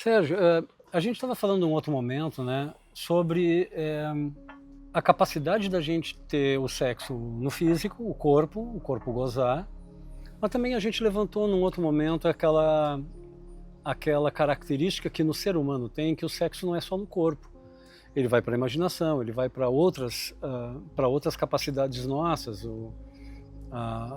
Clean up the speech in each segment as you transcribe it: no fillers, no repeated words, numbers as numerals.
Sérgio, a gente estava falando em um outro momento, né, sobre a capacidade da gente ter o sexo no físico, o corpo gozar, mas também a gente levantou num outro momento aquela característica que no ser humano tem, que o sexo não é só no corpo. Ele vai para a imaginação, ele vai para outras capacidades nossas,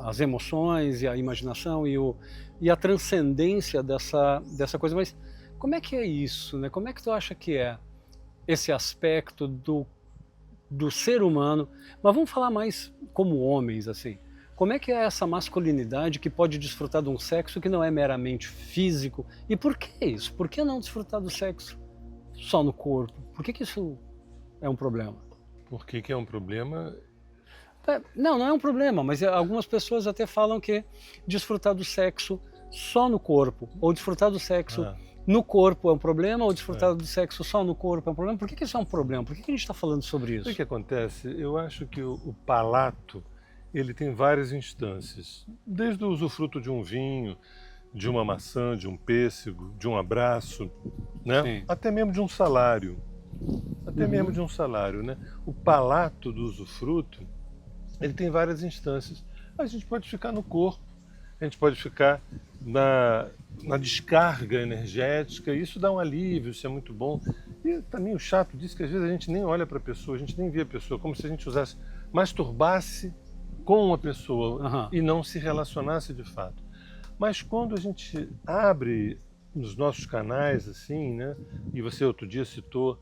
as emoções e a imaginação e a transcendência dessa coisa. Mas como é que é isso, né? Como é que tu acha que é esse aspecto do ser humano? Mas vamos falar mais como homens, assim. Como é que é essa masculinidade que pode desfrutar de um sexo que não é meramente físico? E por que isso? Por que não desfrutar do sexo só no corpo? Por que isso é um problema? Por que que é um problema? Não, não é um problema, mas algumas pessoas até falam que desfrutar do sexo só no corpo, ou desfrutar do sexo Ah, no corpo é um problema, ou é. desfrutar do sexo só no corpo é um problema. Por que isso é um problema? Por que a gente está falando sobre O isso? que acontece? Eu acho que o palato ele tem várias instâncias, desde o usufruto de um vinho, de uma maçã, de um pêssego, de um abraço, né? Sim. Até mesmo de um salário, até mesmo Uhum. de um salário, né? O palato do usufruto ele tem várias instâncias. A gente pode ficar no corpo, a gente pode ficar na descarga energética, isso dá um alívio, isso é muito bom. E também o chato disso é que às vezes a gente nem olha para a pessoa, a gente nem vê a pessoa, como se a gente usasse, masturbasse com uma pessoa Aham. e não se relacionasse de fato. Mas quando a gente abre nos nossos canais, assim, né? E você outro dia citou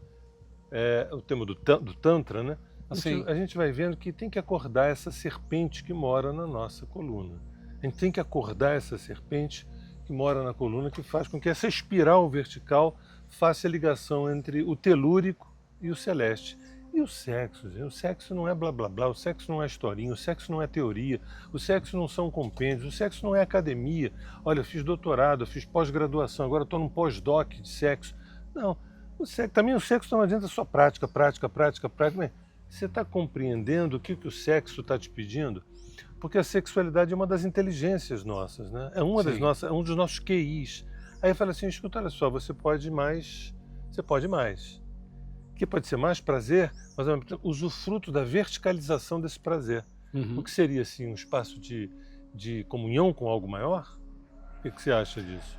o tema do Tantra, né? Assim. A gente vai vendo que tem que acordar essa serpente que mora na nossa coluna. A gente tem que acordar essa serpente que mora na coluna, que faz com que essa espiral vertical faça a ligação entre o telúrico e o celeste. E o sexo, gente? O sexo não é blá blá blá, o sexo não é historinha, o sexo não é teoria, o sexo não são compêndios, o sexo não é academia. Olha, eu fiz doutorado, eu fiz pós-graduação, agora estou num pós-doc de sexo. Não, também o sexo não adianta só prática, prática, prática, prática. Mas você está compreendendo o que o sexo está te pedindo? Porque a sexualidade é uma das inteligências nossas, né? Sim. É um dos nossos QIs. Aí fala assim, escuta, olha só, você pode mais, você pode mais. Que pode ser mais prazer, mas ao mesmo tempo usufruto da verticalização desse prazer. O Uhum. que seria assim um espaço de comunhão com algo maior? O que você acha disso?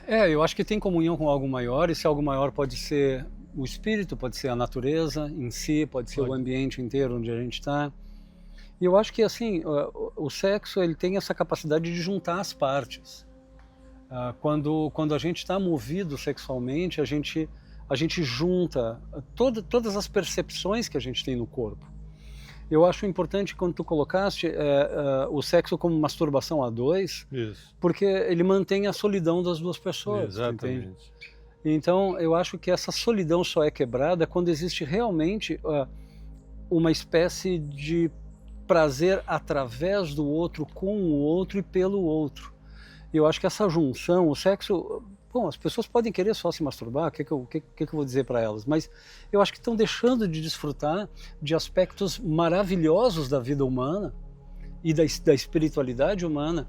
Eu acho que tem comunhão com algo maior. Esse algo maior pode ser o espírito, pode ser a natureza em si, pode ser o Pode. ambiente inteiro onde a gente está. E eu acho que assim, o sexo ele tem essa capacidade de juntar as partes. Quando a gente está movido sexualmente, a gente junta todas as percepções que a gente tem no corpo. Eu acho importante quando tu colocaste o sexo como masturbação a dois, Isso, porque ele mantém a solidão das duas pessoas, tu entende? exatamente. Então eu acho que essa solidão só é quebrada quando existe realmente uma espécie de prazer através do outro, com o outro e pelo outro. E eu acho que essa junção, o sexo, bom, as pessoas podem querer só se masturbar, o que eu vou dizer para elas? Mas eu acho que estão deixando de desfrutar de aspectos maravilhosos da vida humana e da espiritualidade humana,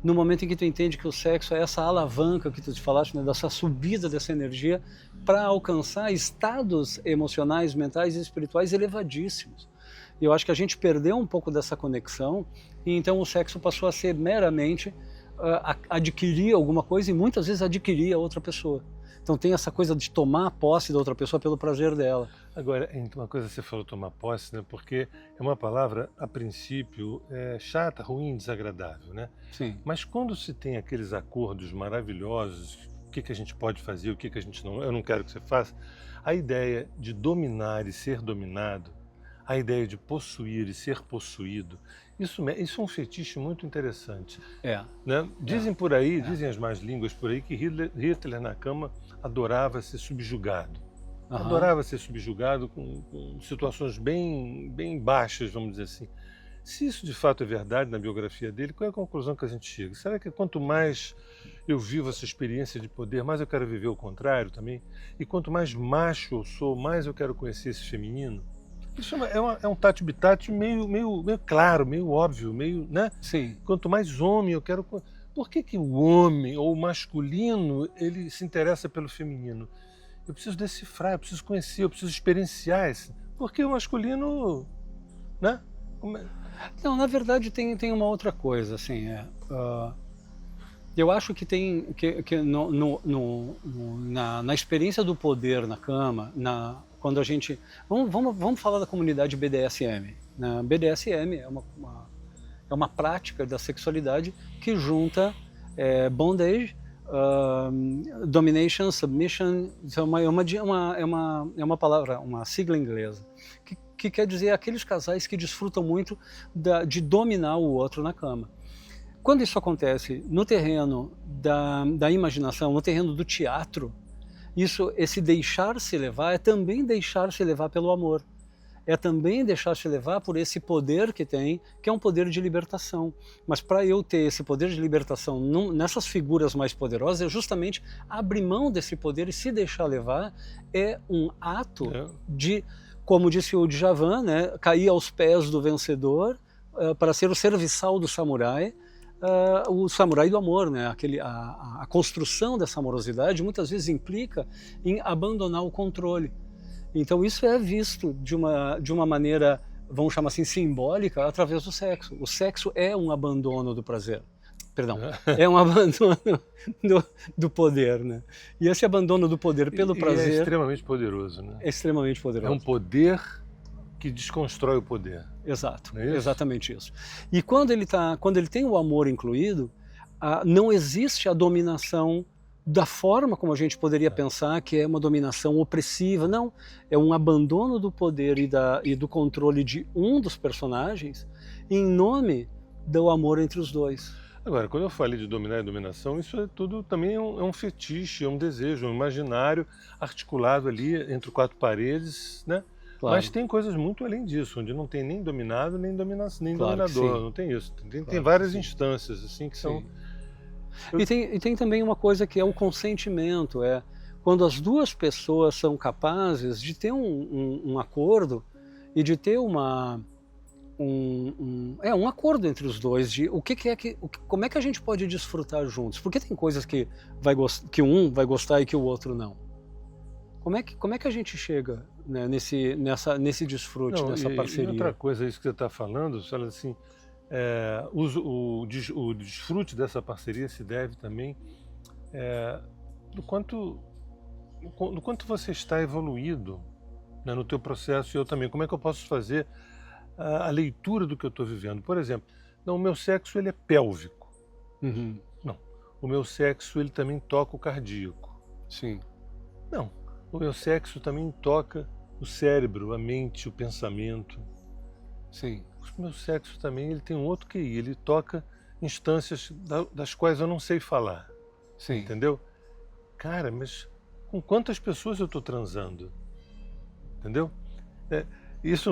no momento em que tu entende que o sexo é essa alavanca que tu te falaste, né, dessa subida dessa energia para alcançar estados emocionais, mentais e espirituais elevadíssimos. E eu acho que a gente perdeu um pouco dessa conexão e então o sexo passou a ser meramente adquirir alguma coisa e muitas vezes adquirir a outra pessoa. Então tem essa coisa de tomar a posse da outra pessoa pelo prazer dela. Agora, uma coisa que você falou, tomar posse, né? Porque é uma palavra, a princípio, chata, ruim, desagradável, né? Sim. Mas quando se tem aqueles acordos maravilhosos, o que a gente pode fazer, o que a gente não, eu não quero que você faça, a ideia de dominar e ser dominado, a ideia de possuir e ser possuído, isso é um fetiche muito interessante, É, né? é, Dizem por aí, é. dizem as más línguas por aí, que Hitler na cama adorava ser subjugado. Aham. Adorava ser subjugado com situações bem baixas, vamos dizer assim. Se isso de fato é verdade na biografia dele, qual é a conclusão que a gente chega? Será que quanto mais eu vivo essa experiência de poder, mais eu quero viver o contrário também? E quanto mais macho eu sou, mais eu quero conhecer esse feminino? Isso é um tati-bitate meio claro, meio óbvio, meio, né? Sim. Quanto mais homem eu quero... por que que o homem ou o masculino ele se interessa pelo feminino? Eu preciso decifrar, eu preciso conhecer, eu preciso experienciar esse. Porque o masculino, né? Não, na verdade tem uma outra coisa, assim, eu acho que tem que na experiência do poder na cama, quando a gente vamos falar da comunidade BDSM, né? BDSM é uma prática da sexualidade que junta bondage, domination, submission, é uma palavra, uma sigla inglesa, que quer dizer aqueles casais que desfrutam muito de dominar o outro na cama. Quando isso acontece no terreno da imaginação, no terreno do teatro, esse deixar-se levar é também deixar-se levar pelo amor. É também deixar-se levar por esse poder que tem, que é um poder de libertação. Mas para eu ter esse poder de libertação nessas figuras mais poderosas, é justamente abrir mão desse poder e se deixar levar é um ato de, como disse o Djavan, né, cair aos pés do vencedor para ser o serviçal do samurai, o samurai do amor, né? A construção dessa amorosidade muitas vezes implica em abandonar o controle. Então isso é visto de uma maneira, vamos chamar assim, simbólica, através do sexo. O sexo é um abandono do prazer. Perdão, é um abandono do poder, né? E esse abandono do poder pelo prazer... é extremamente poderoso, né? É extremamente poderoso. É um poder que desconstrói o poder. Exato, não é isso? Exatamente isso. E quando ele tem o amor incluído, não existe a dominação da forma como a gente poderia pensar que é uma dominação opressiva. Não, é um abandono do poder e do controle de um dos personagens em nome do amor entre os dois. Agora, quando eu falei de dominar e dominação, isso é tudo também é um fetiche, é um desejo, um imaginário articulado ali entre quatro paredes, né? Claro. Mas tem coisas muito além disso, onde não tem nem dominado, nem Claro dominador, não tem isso. Tem várias instâncias assim que são... E tem também uma coisa que é o consentimento, quando as duas pessoas são capazes de ter um acordo e de ter um acordo entre os dois de como é que a gente pode desfrutar juntos, porque tem coisas que um vai gostar e que o outro não. Como é que a gente chega, né, nesse desfrute, nessa parceria? E outra coisa, isso que você está falando, você fala assim, o desfrute dessa parceria se deve também do quanto você está evoluído, né, no teu processo, e eu também. Como é que eu posso fazer a leitura do que eu estou vivendo? Por exemplo, não, o meu sexo ele é pélvico. Uhum. Não, o meu sexo ele também toca o cardíaco. Sim. Não, o meu sexo também toca o cérebro, a mente, o pensamento. Sim. O meu sexo também ele tem um outro QI, ele toca instâncias das quais eu não sei falar. Sim. Entendeu? Cara, mas com quantas pessoas eu estou transando? Entendeu? Isso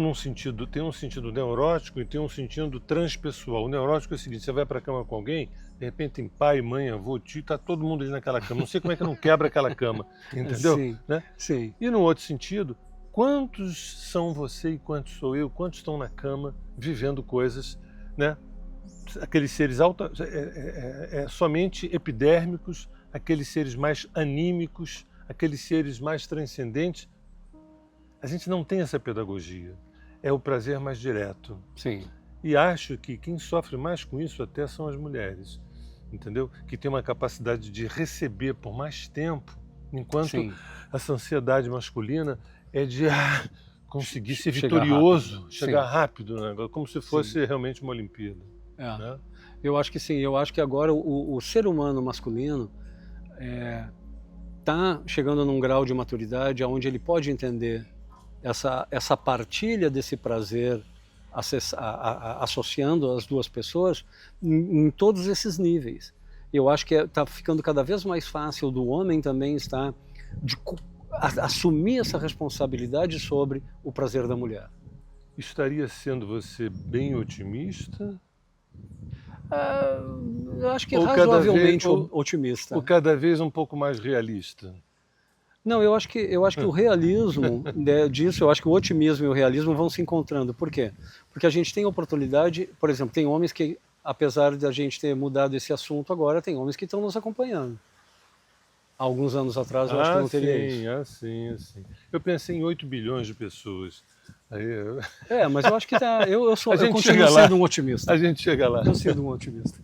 tem um sentido neurótico e tem um sentido transpessoal. O neurótico é o seguinte: você vai para a cama com alguém, de repente tem pai, mãe, avô, tio, está todo mundo ali naquela cama. Não sei como é que não quebra aquela cama, entendeu? Sim, né? sim. E no outro sentido, quantos são você e quantos sou eu? Quantos estão na cama vivendo coisas, né? Aqueles seres somente epidérmicos, aqueles seres mais anímicos, aqueles seres mais transcendentes. A gente não tem essa pedagogia. É o prazer mais direto. Sim. E acho que quem sofre mais com isso até são as mulheres, entendeu? Que tem uma capacidade de receber por mais tempo, enquanto Sim. essa ansiedade masculina é de conseguir ser Chegar vitorioso, rápido. chegar Sim. rápido, né? Como se fosse realmente uma Olimpíada. Né? Eu acho que sim. Eu acho que agora o ser humano masculino está chegando num grau de maturidade onde ele pode entender essa partilha desse prazer associando as duas pessoas em todos esses níveis. Eu acho que está ficando cada vez mais fácil do homem também estar assumir essa responsabilidade sobre o prazer da mulher. Estaria sendo você bem otimista? Eu acho que ou razoavelmente otimista. Ou cada vez um pouco mais realista? Não, eu acho que o realismo disso, eu acho que o otimismo e o realismo vão se encontrando. Por quê? Porque a gente tem oportunidade, por exemplo, tem homens que apesar de a gente ter mudado esse assunto agora, tem homens que estão nos acompanhando. Há alguns anos atrás eu acho que não teria isso. Sim. Eu pensei em 8 bilhões de pessoas. Aí, mas eu acho que eu A gente continuo chega lá. sendo um otimista. a gente chega lá. Eu sendo um otimista.